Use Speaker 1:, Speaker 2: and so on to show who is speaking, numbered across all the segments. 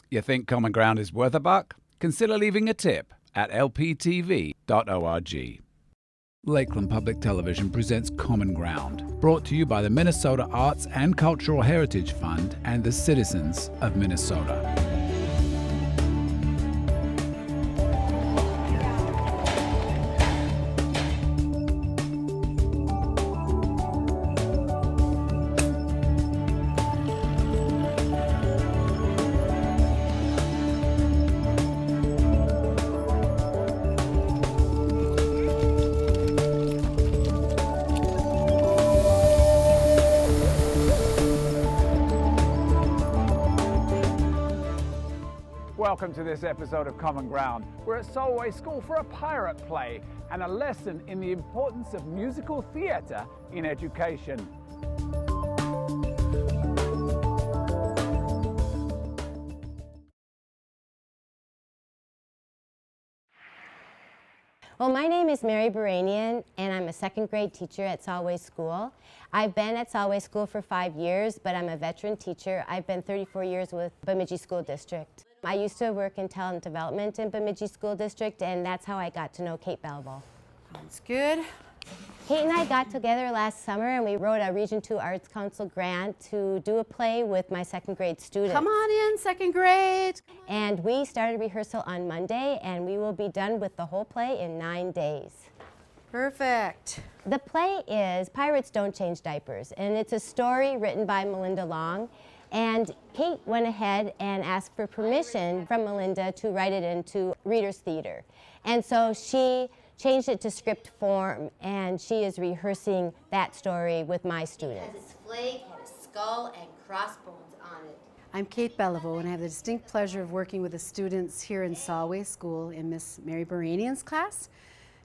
Speaker 1: You think Common Ground is worth a buck? Consider leaving a tip at lptv.org. Lakeland Public Television presents Common Ground, brought to you by the Minnesota Arts and Cultural Heritage Fund and the citizens of Minnesota.
Speaker 2: Welcome to this episode of Common Ground. We're at Solway School for a pirate play and a lesson in the importance of musical theatre in education.
Speaker 3: Well, my name is Mary Baranian, and I'm a second grade teacher at Solway School. I've been at Solway School for 5 years, but I'm a veteran teacher. I've been 34 years with Bemidji School District. I used to work in talent development in Bemidji School District, and that's how I got to know Cate Belleveau.
Speaker 4: Sounds good.
Speaker 3: Kate and I got together last summer, and we wrote a Region 2 Arts Council grant to do a play with my second grade students.
Speaker 4: Come on in, second grade.
Speaker 3: And we started rehearsal on Monday, and we will be done with the whole play in 9 days.
Speaker 4: Perfect.
Speaker 3: The play is Pirates Don't Change Diapers, and it's a story written by Melinda Long. And Kate went ahead and asked for permission from Melinda to write it into Reader's Theater. And so she changed it to script form, and she is rehearsing that story with my students.
Speaker 5: It has its flag and a skull and crossbones on it.
Speaker 4: I'm Cate Belleveau, and I have the distinct pleasure of working with the students here in Solway School in Miss Mary Baranian's class.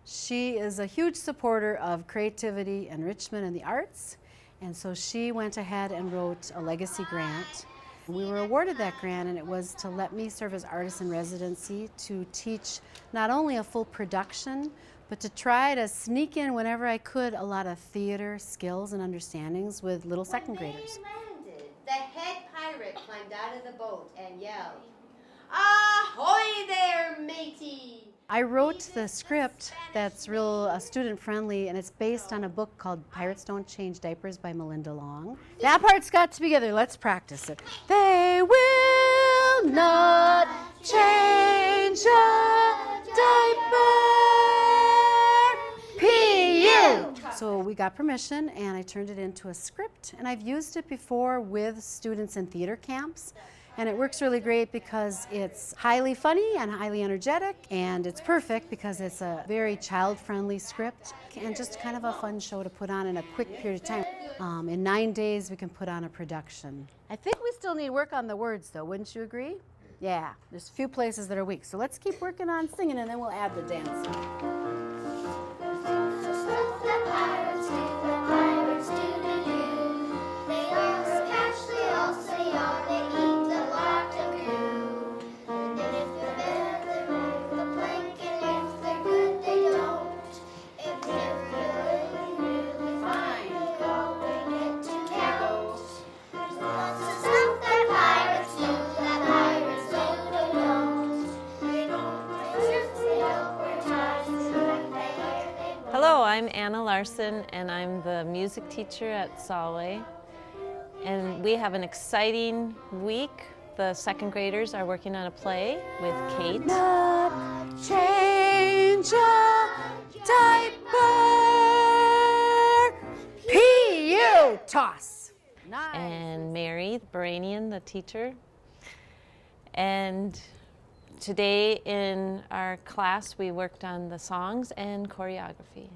Speaker 4: She is a huge supporter of creativity, enrichment, and the arts. And so she went ahead and wrote a legacy grant. We were awarded that grant, and it was to let me serve as artist in residency to teach not only a full production, but to try to sneak in whenever I could a lot of theater skills and understandings with little second graders.
Speaker 5: When they landed, the head pirate climbed out of the boat and yelled, "Ahoy there, matey!"
Speaker 4: I wrote the script that's real student-friendly, and it's based on a book called Pirates Don't Change Diapers by Melinda Long. That part's got to be together. Let's practice it. They will not change a diaper. P.U. So we got permission, and I turned it into a script, and I've used it before with students in theater camps. And it works really great because it's highly funny and highly energetic, and it's perfect because it's a very child-friendly script and just kind of a fun show to put on in a quick period of time. In 9 days, we can put on a production. I think we still need work on the words, though, wouldn't you agree? Yeah, there's a few places that are weak, so let's keep working on singing, and then we'll add the dancing.
Speaker 6: Hello, I'm Anna Larson, and I'm the music teacher at Solway. And we have an exciting week. The second graders are working on a play with Kate.
Speaker 4: Not change a diaper. P.U. Toss. Nice.
Speaker 6: And Mary Baranian, the teacher. And today in our class, we worked on the songs and choreography.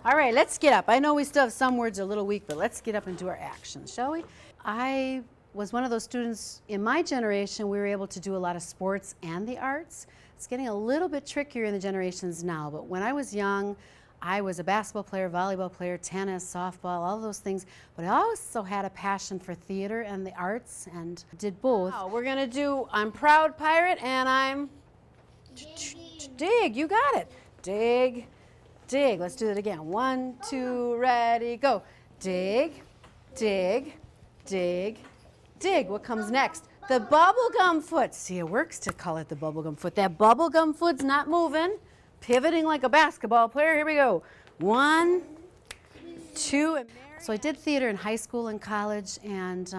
Speaker 4: All right, let's get up. I know we still have some words a little weak, but let's get up and do our actions, shall we? I was one of those students in my generation. We were able to do a lot of sports and the arts. It's getting a little bit trickier in the generations now, but when I was young, I was a basketball player, volleyball player, tennis, softball, all those things, but I also had a passion for theater and the arts and did both. Wow, we're gonna do I'm Proud Pirate and I'm Dig, you got it. Dig, dig, let's do it again. 1, 2, ready, go. Dig, dig, dig, dig. What comes next? The bubblegum foot. See, it works to call it the bubblegum foot. That bubblegum foot's not moving, pivoting like a basketball player. Here we go. 1, 2. So I did theater in high school and college, and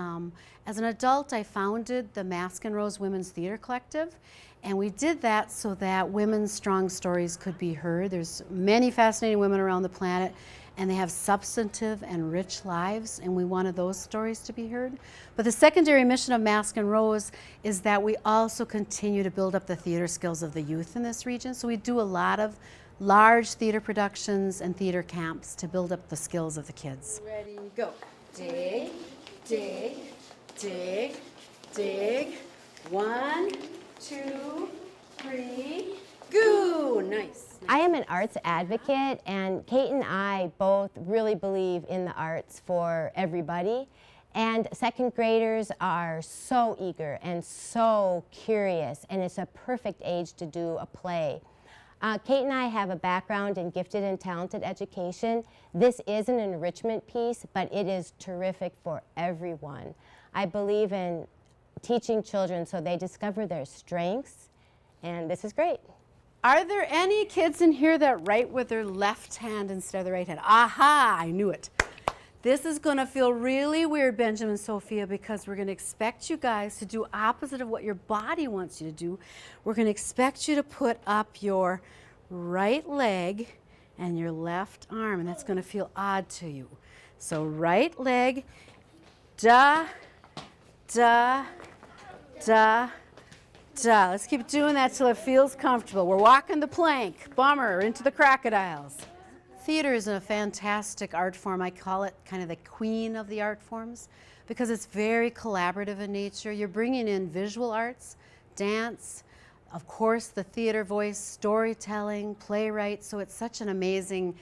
Speaker 4: as an adult I founded the Mask and Rose Women's Theater Collective, and we did that so that women's strong stories could be heard. There's many fascinating women around the planet, and they have substantive and rich lives, and we wanted those stories to be heard. But the secondary mission of Mask and Rose is that we also continue to build up the theater skills of the youth in this region. So we do a lot of large theater productions and theater camps to build up the skills of the kids.
Speaker 5: Ready, go. Dig, dig, dig, dig. 1, 2, 3. Goo! Nice.
Speaker 3: I am an arts advocate, and Cate and I both really believe in the arts for everybody. And second graders are so eager and so curious, and it's a perfect age to do a play. Cate and I have a background in gifted and talented education. This is an enrichment piece, but it is terrific for everyone. I believe in teaching children so they discover their strengths, and this is great.
Speaker 4: Are there any kids in here that write with their left hand instead of the right hand? Aha, I knew it. This is going to feel really weird, Benjamin and Sophia, because we're going to expect you guys to do opposite of what your body wants you to do. We're going to expect you to put up your right leg and your left arm, and that's going to feel odd to you. So right leg, da, da, da, da. Let's keep doing that till it feels comfortable. We're walking the plank, bummer, into the crocodiles. Theater is a fantastic art form. I call it kind of the queen of the art forms because it's very collaborative in nature. You're bringing in visual arts, dance, of course the theater voice, storytelling, playwright. So it's such an amazing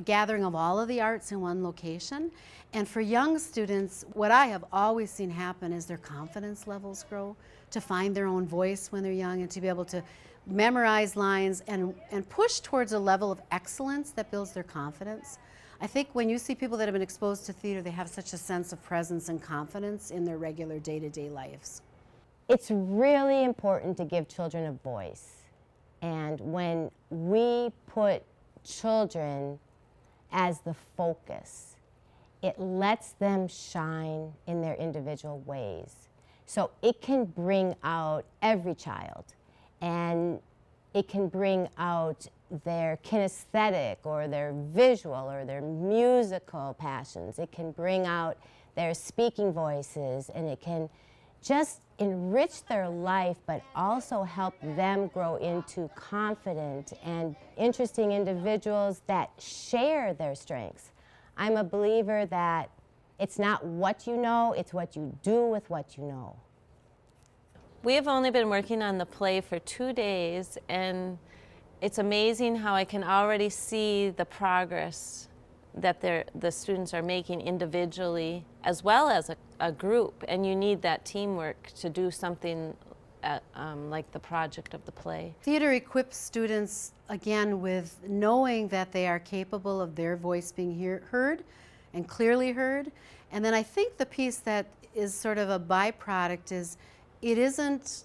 Speaker 4: gathering of all of the arts in one location. And for young students, what I have always seen happen is their confidence levels grow, to find their own voice when they're young and to be able to memorize lines and push towards a level of excellence that builds their confidence. I think when you see people that have been exposed to theater, they have such a sense of presence and confidence in their regular day-to-day lives.
Speaker 3: It's really important to give children a voice. And when we put children as the focus, it lets them shine in their individual ways. So it can bring out every child, and it can bring out their kinesthetic or their visual or their musical passions. It can bring out their speaking voices, and it can just enrich their life, but also help them grow into confident and interesting individuals that share their strengths. I'm a believer that it's not what you know, it's what you do with what you know.
Speaker 6: We have only been working on the play for 2 days, and it's amazing how I can already see the progress that the students are making individually as well as a group, and you need that teamwork to do something like the project of the play.
Speaker 4: Theater equips students, again, with knowing that they are capable of their voice being heard and clearly heard. And then I think the piece that is sort of a byproduct is it isn't,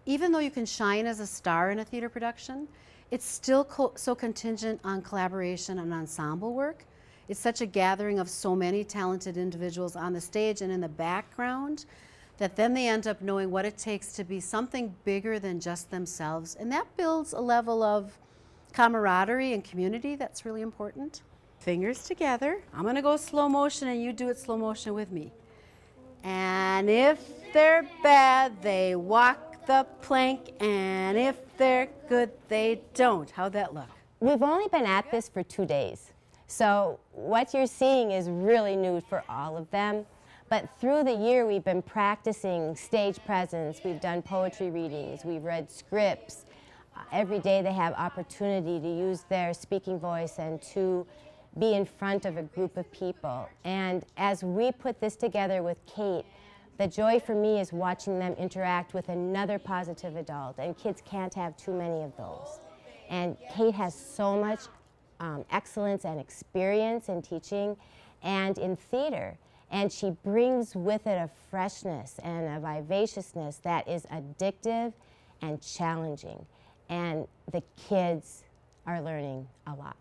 Speaker 4: even though you can shine as a star in a theater production, it's still so contingent on collaboration and ensemble work. It's such a gathering of so many talented individuals on the stage and in the background that then they end up knowing what it takes to be something bigger than just themselves. And that builds a level of camaraderie and community that's really important. Fingers together. I'm going to go slow motion and you do it slow motion with me. And if they're bad, they walk the plank, and if they're good, they don't. How'd that look?
Speaker 3: We've only been at this for 2 days, so what you're seeing is really new for all of them. But through the year, we've been practicing stage presence. We've done poetry readings. We've read scripts. Every day they have opportunity to use their speaking voice and to be in front of a group of people. And as we put this together with Cate, the joy for me is watching them interact with another positive adult, and kids can't have too many of those. And Cate has so much excellence and experience in teaching and in theater. And she brings with it a freshness and a vivaciousness that is addictive and challenging. And the kids are learning a lot.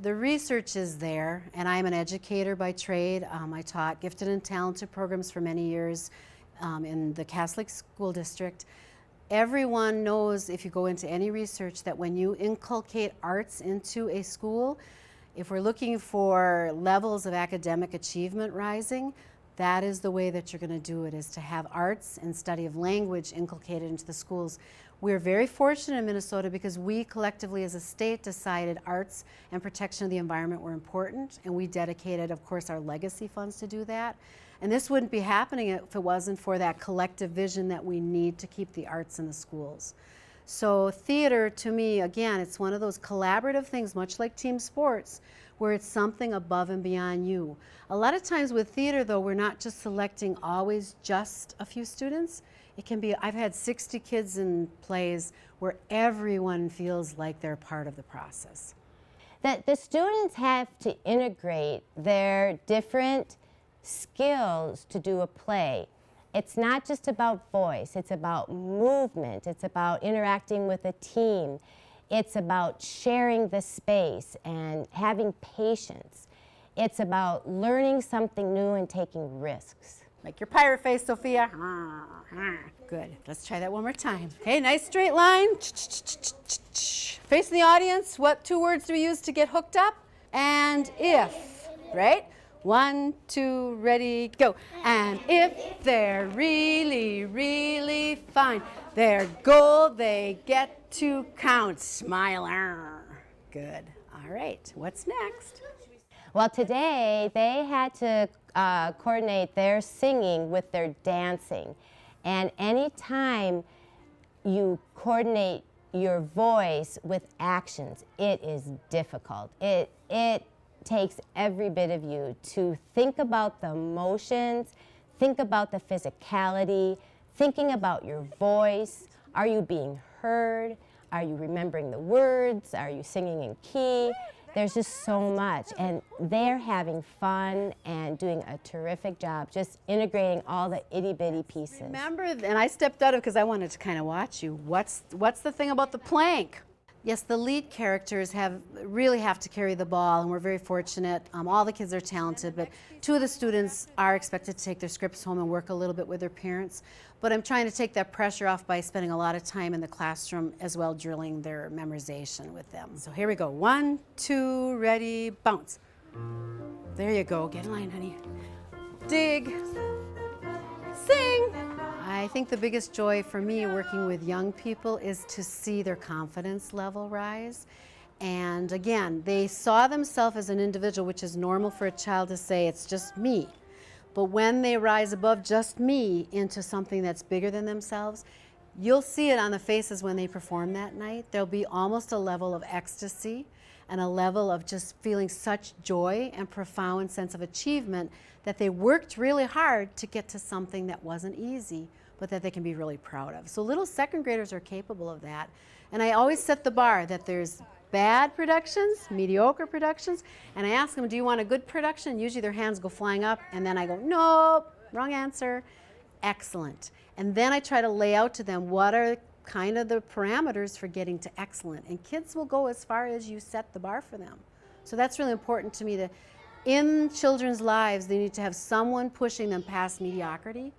Speaker 4: The research is there, and I'm an educator by trade. I taught gifted and talented programs for many years in the Catholic school district. Everyone knows, if you go into any research, that when you inculcate arts into a school, if we're looking for levels of academic achievement rising, that is the way that you're going to do it, is to have arts and study of language inculcated into the schools. We're very fortunate in Minnesota because we collectively as a state decided arts and protection of the environment were important, and we dedicated, of course, our legacy funds to do that. And this wouldn't be happening if it wasn't for that collective vision that we need to keep the arts in the schools. So theater, to me, again, it's one of those collaborative things, much like team sports, where it's something above and beyond you. A lot of times with theater, though, we're not just selecting always just a few students. It can be, I've had 60 kids in plays where everyone feels like they're part of the process.
Speaker 3: That the students have to integrate their different skills to do a play. It's not just about voice, it's about movement, it's about interacting with a team, it's about sharing the space and having patience. It's about learning something new and taking risks.
Speaker 4: Make your pirate face, Sophia. Good. Let's try that one more time. Okay, nice straight line. Facing the audience, what 2 words do we use to get hooked up? And if, right? 1, 2, ready, go. And if they're really, really fine, their goal they get to count. Smile. Good. All right. What's next?
Speaker 3: Well, today they had to coordinate their singing with their dancing. And anytime you coordinate your voice with actions, it is difficult. It takes every bit of you to think about the motions, think about the physicality, thinking about your voice. Are you being heard? Are you remembering the words? Are you singing in key? There's just so much, and they're having fun and doing a terrific job just integrating all the itty-bitty pieces.
Speaker 4: Remember, and I stepped out of because I wanted to kind of watch you. What's the thing about the plank? Yes, the lead characters really have to carry the ball, and we're very fortunate. All the kids are talented, but 2 of the students are expected to take their scripts home and work a little bit with their parents. But I'm trying to take that pressure off by spending a lot of time in the classroom as well, drilling their memorization with them. So here we go. 1, 2, ready, bounce. There you go. Get in line, honey. Dig. Sing. I think the biggest joy for me working with young people is to see their confidence level rise. And again, they saw themselves as an individual, which is normal for a child to say, it's just me. But when they rise above just me into something that's bigger than themselves, you'll see it on the faces when they perform that night. There'll be almost a level of ecstasy and a level of just feeling such joy and profound sense of achievement that they worked really hard to get to something that wasn't easy, but that they can be really proud of. So little second graders are capable of that. And I always set the bar that there's bad productions, mediocre productions, and I ask them, do you want a good production? Usually their hands go flying up, and then I go, nope, wrong answer, excellent. And then I try to lay out to them what are kind of the parameters for getting to excellent. And kids will go as far as you set the bar for them. So that's really important to me, that in children's lives, they need to have someone pushing them past mediocrity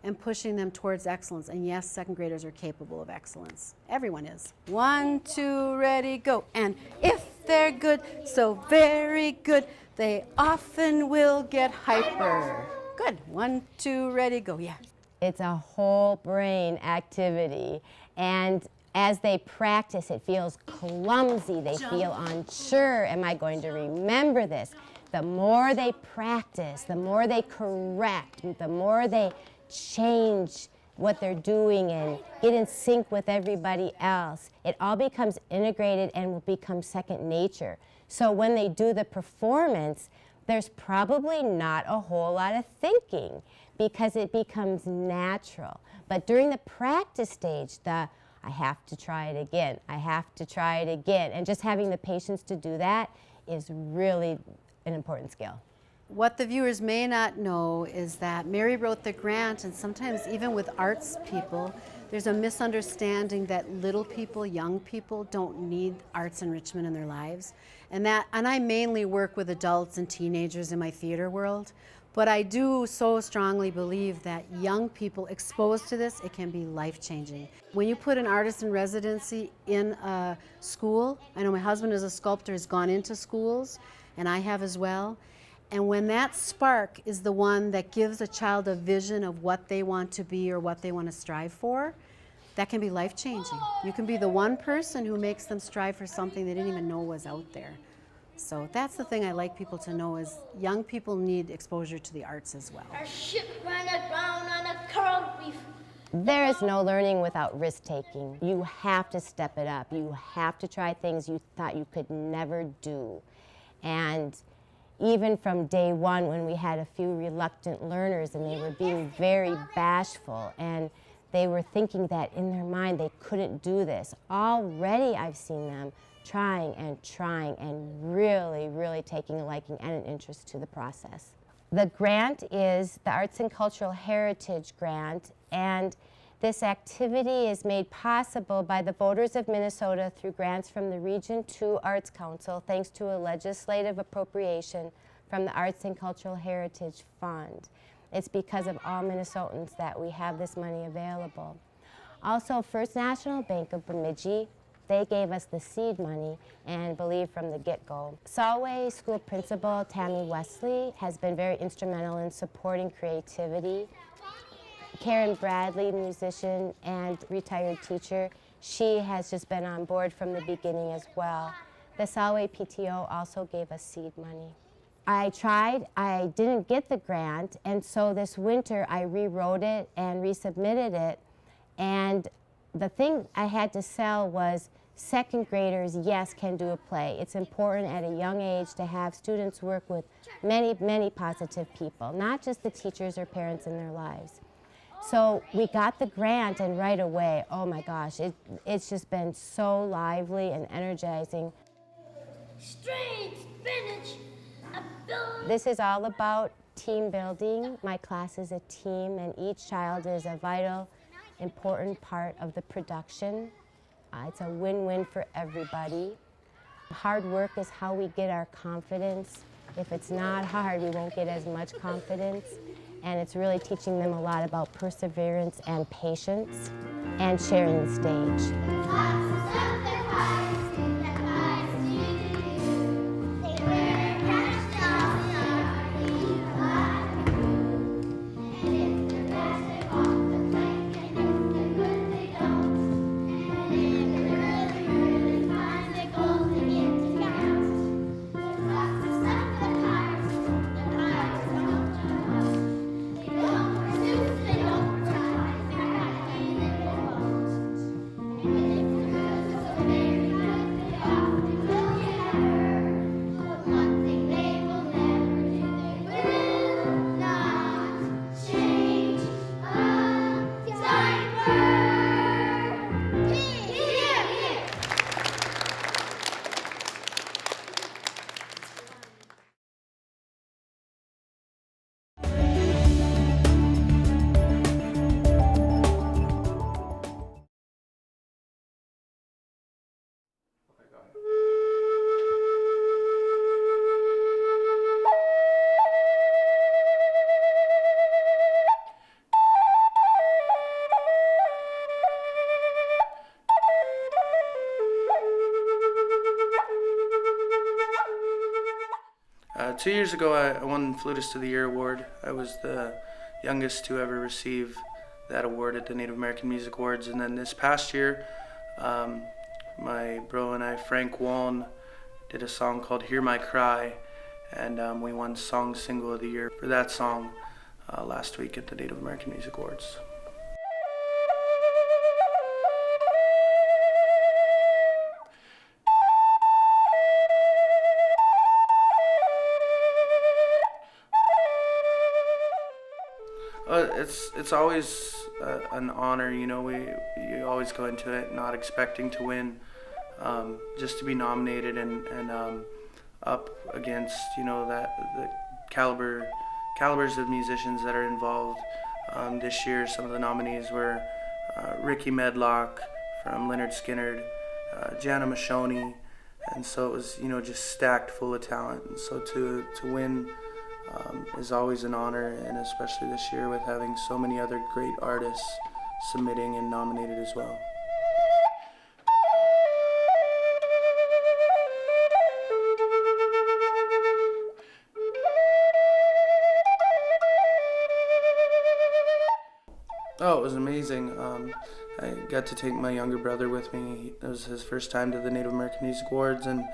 Speaker 4: and pushing them towards excellence. And yes, second graders are capable of excellence. Everyone is. 1, 2, ready, go. And if they're good, so very good, they often will get hyper. Good. 1, 2, ready, go. Yeah.
Speaker 3: It's a whole brain activity. And as they practice, it feels clumsy. They feel unsure. Am I going to remember this? The more they practice, the more they correct, the more they change what they're doing and get in sync with everybody else, it all becomes integrated and will become second nature. So when they do the performance, there's probably not a whole lot of thinking because it becomes natural. But during the practice stage, I have to try it again, I have to try it again, and just having the patience to do that is really an important skill.
Speaker 4: What the viewers may not know is that Mary wrote the grant, and sometimes even with arts people, there's a misunderstanding that little people, young people, don't need arts enrichment in their lives. And I mainly work with adults and teenagers in my theater world, but I do so strongly believe that young people exposed to this, it can be life-changing. When you put an artist in residency in a school, I know my husband is a sculptor, has gone into schools, and I have as well. And when that spark is the one that gives a child a vision of what they want to be or what they want to strive for, that can be life-changing. You can be the one person who makes them strive for something they didn't even know was out there. So that's the thing I like people to know is young people need exposure to the arts as well.
Speaker 5: Our ship ran aground on a coral reef.
Speaker 3: There is no learning without risk-taking. You have to step it up. You have to try things you thought you could never do. And even from day one when we had a few reluctant learners and they were being very bashful and they were thinking that in their mind they couldn't do this, already I've seen them trying and really, really taking a liking and an interest to the process. The grant is the Arts and Cultural Heritage Grant, and this activity is made possible by the voters of Minnesota through grants from the Region 2 Arts Council, thanks to a legislative appropriation from the Arts and Cultural Heritage Fund. It's because of all Minnesotans that we have this money available. Also, First National Bank of Bemidji, they gave us the seed money and believed from the get-go. Solway School Principal Tammy Wesley has been very instrumental in supporting creativity. Karen Bradley, musician and retired teacher, she has just been on board from the beginning as well. The Solway PTO also gave us seed money. I tried, I didn't get the grant, and so this winter I rewrote it and resubmitted it, and the thing I had to sell was second graders, yes, can do a play. It's important at a young age to have students work with many, many positive people, not just the teachers or parents in their lives. So we got the grant, and right away, oh my gosh, it's just been so lively and energizing.
Speaker 5: Strange spinach.
Speaker 3: This is all about team building. My class is a team, and each child is a vital, important part of the production. It's a win-win for everybody. Hard work is how we get our confidence. If it's not hard, we won't get as much confidence. And it's really teaching them a lot about perseverance and patience and sharing the stage.
Speaker 7: Two years ago, I won Flutist of the Year award. I was the youngest to ever receive that award at the Native American Music Awards. And then this past year, my bro and I, Frank Wallen, did a song called Hear My Cry, and we won Song Single of the Year for that song last week at the Native American Music Awards. It's always an honor, you know. You always go into it not expecting to win, just to be nominated and up against, you know, the calibers of musicians that are involved. This year, some of the nominees were Ricky Medlock from Leonard Skinner, Jana Mashoni, and so it was, just stacked full of talent. And so to win is always an honor, and especially this year with having so many other great artists submitting and nominated as well. Oh, it was amazing. I got to take my younger brother with me. It was his first time to the Native American Music Awards, and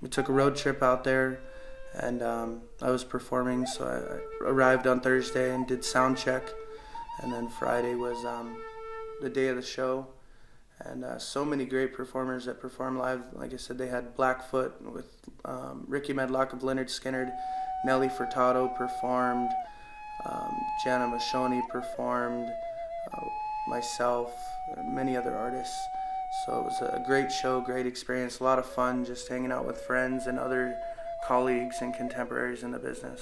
Speaker 7: we took a road trip out there, and I was performing, so I arrived on Thursday and did sound check, and then Friday was the day of the show, and so many great performers that performed live. Like I said, they had Blackfoot with Ricky Medlock of Leonard Skinner, Nelly Furtado performed, Jana Mashoni performed, myself, many other artists. So it was a great show, great experience, a lot of fun just hanging out with friends and other colleagues and contemporaries in the business.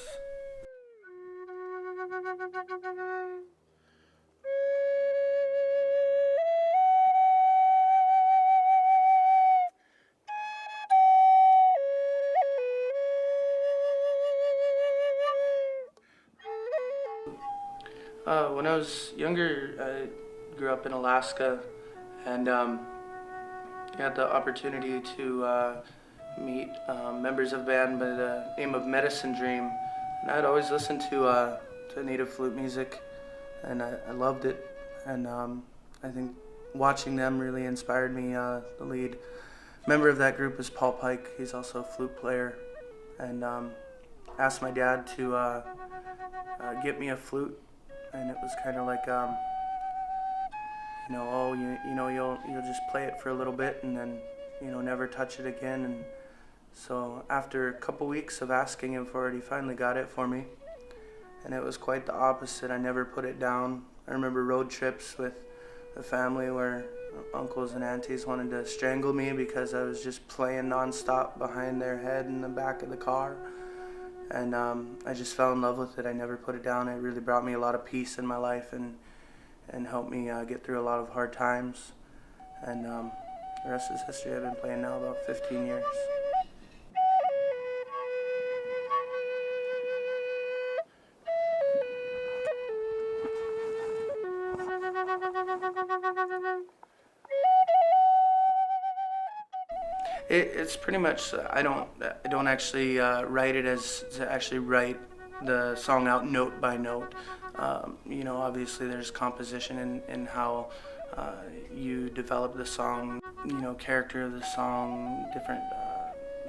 Speaker 7: When I was younger, I grew up in Alaska, and had the opportunity to meet members of a band by the name of Medicine Dream. And I'd always listened to native flute music, and I loved it. And I think watching them really inspired me. The lead member of that group is Paul Pike. He's also a flute player, and asked my dad to get me a flute. And it was kind of like, you'll just play it for a little bit and then, never touch it again. And so after a couple weeks of asking him for it, he finally got it for me. And it was quite the opposite. I never put it down. I remember road trips with the family where uncles and aunties wanted to strangle me because I was just playing nonstop behind their head in the back of the car. And I just fell in love with it. I never put it down. It really brought me a lot of peace in my life and helped me get through a lot of hard times. And the rest is history. I've been playing now about 15 years. It's pretty much, I don't actually write it as to actually write the song out note by note. Obviously there's composition in how you develop the song, character of the song, different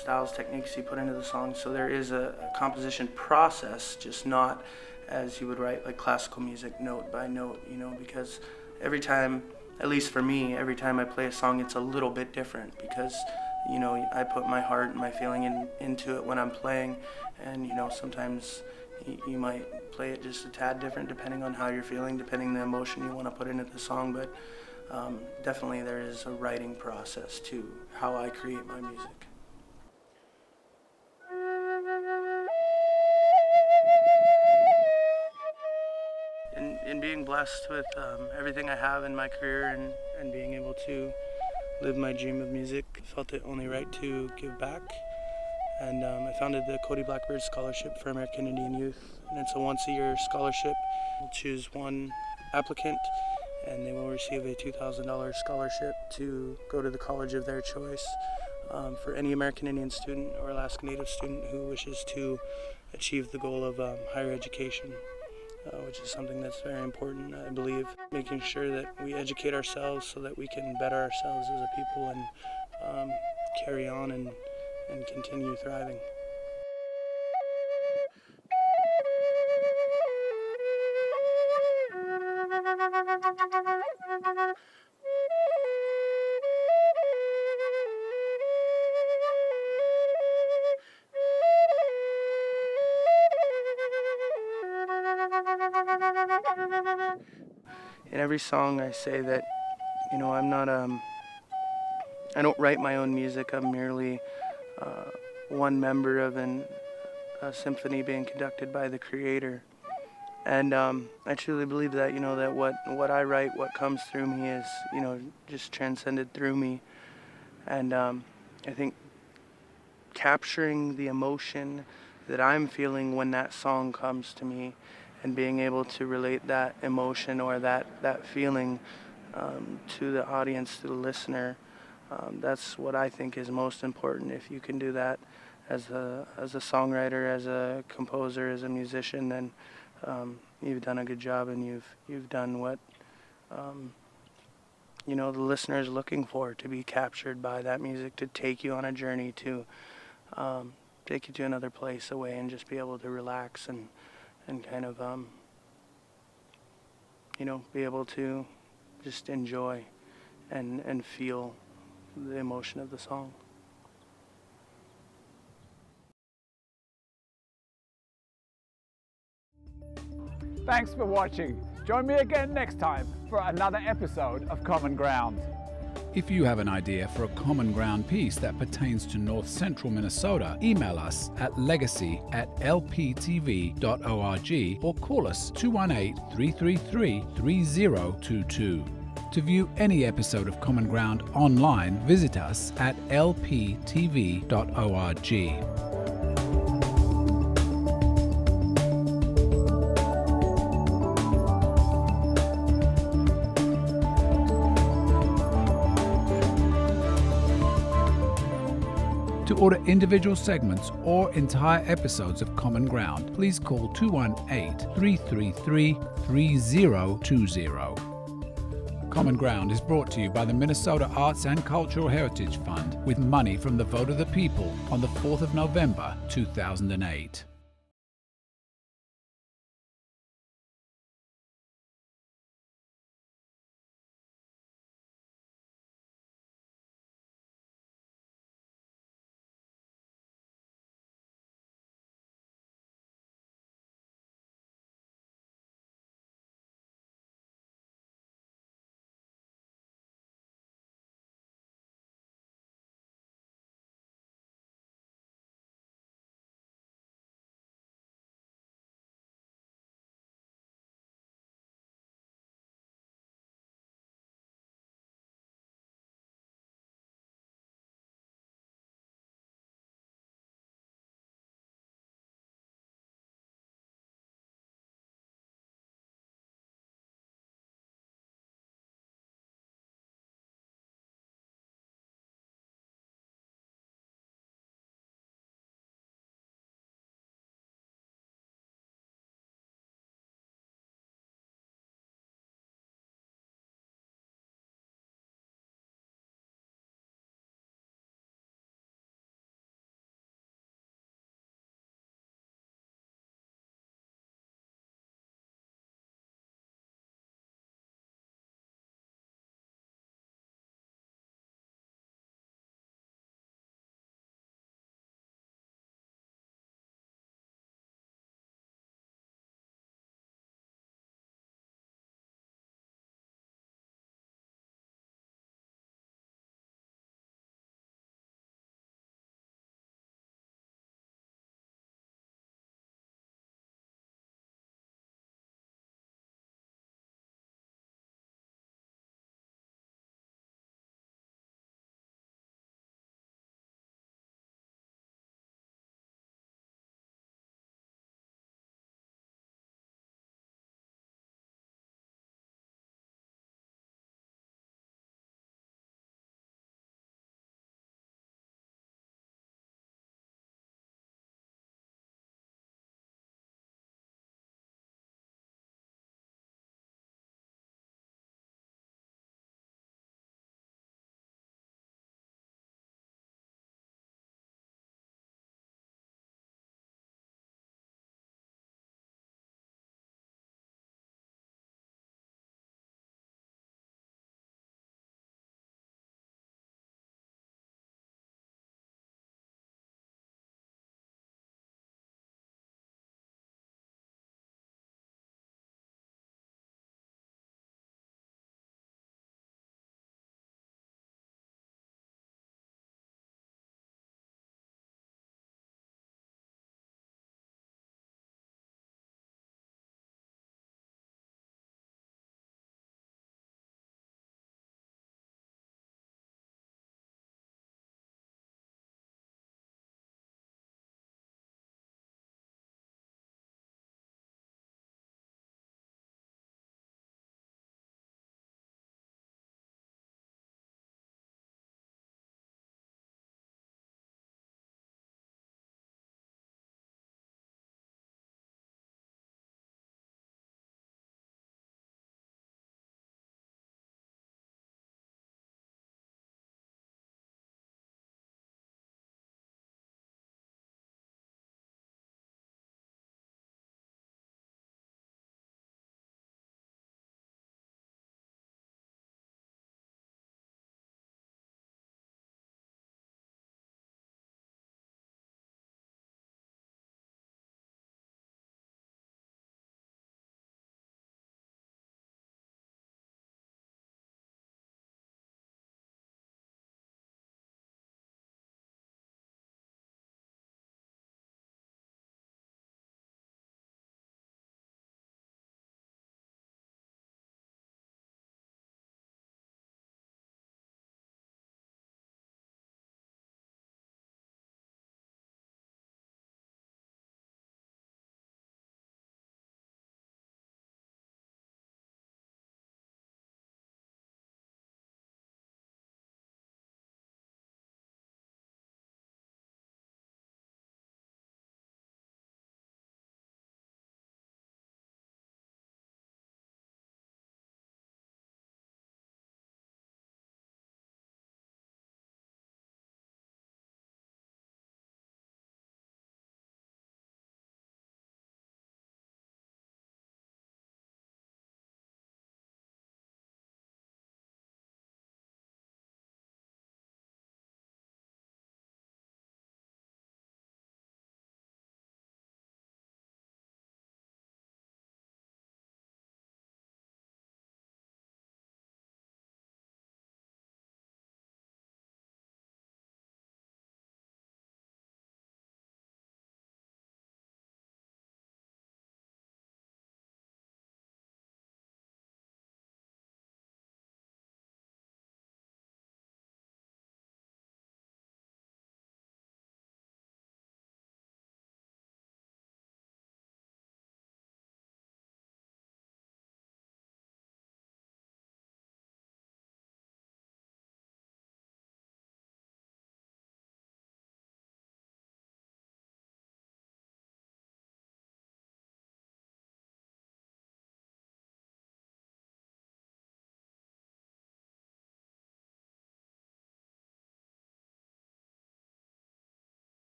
Speaker 7: styles, techniques you put into the song. So there is a composition process, just not as you would write like classical music note by note, because every time, at least for me, every time I play a song, it's a little bit different because I put my heart and my feeling into it when I'm playing, and sometimes you might play it just a tad different depending on how you're feeling, depending on the emotion you want to put into the song, but definitely there is a writing process to how I create my music. In being blessed with everything I have in my career and being able to live my dream of music, felt it only right to give back. And I founded the Cody Blackbird Scholarship for American Indian Youth. And it's a once-a-year scholarship. We'll choose one applicant, and they will receive a $2,000 scholarship to go to the college of their choice for any American Indian student or Alaska Native student who wishes to achieve the goal of higher education. Which is something that's very important, I believe. Making sure that we educate ourselves so that we can better ourselves as a people and carry on and continue thriving. In every song I say that, I'm not, I don't write my own music. I'm merely one member of a symphony being conducted by the Creator. And I truly believe that, that what I write, what comes through me is, just transcended through me. And I think capturing the emotion that I'm feeling when that song comes to me and being able to relate that emotion or that feeling to the audience, to the listener, that's what I think is most important. If you can do that as a songwriter, as a composer, as a musician, then you've done a good job, and you've done what the listener is looking for, to be captured by that music, to take you on a journey, to take you to another place away, and just be able to relax and kind of be able to just enjoy and feel the emotion of the song.
Speaker 2: Thanks for watching. Join me again next time for another episode of Common Ground.
Speaker 1: If you have an idea for a Common Ground piece that pertains to North Central Minnesota, email us at legacy@lptv.org or call us 218-333-3022. To view any episode of Common Ground online, visit us at lptv.org. To order individual segments or entire episodes of Common Ground, please call 218-333-3020. Common Ground is brought to you by the Minnesota Arts and Cultural Heritage Fund with money from the vote of the people on the 4th of November, 2008.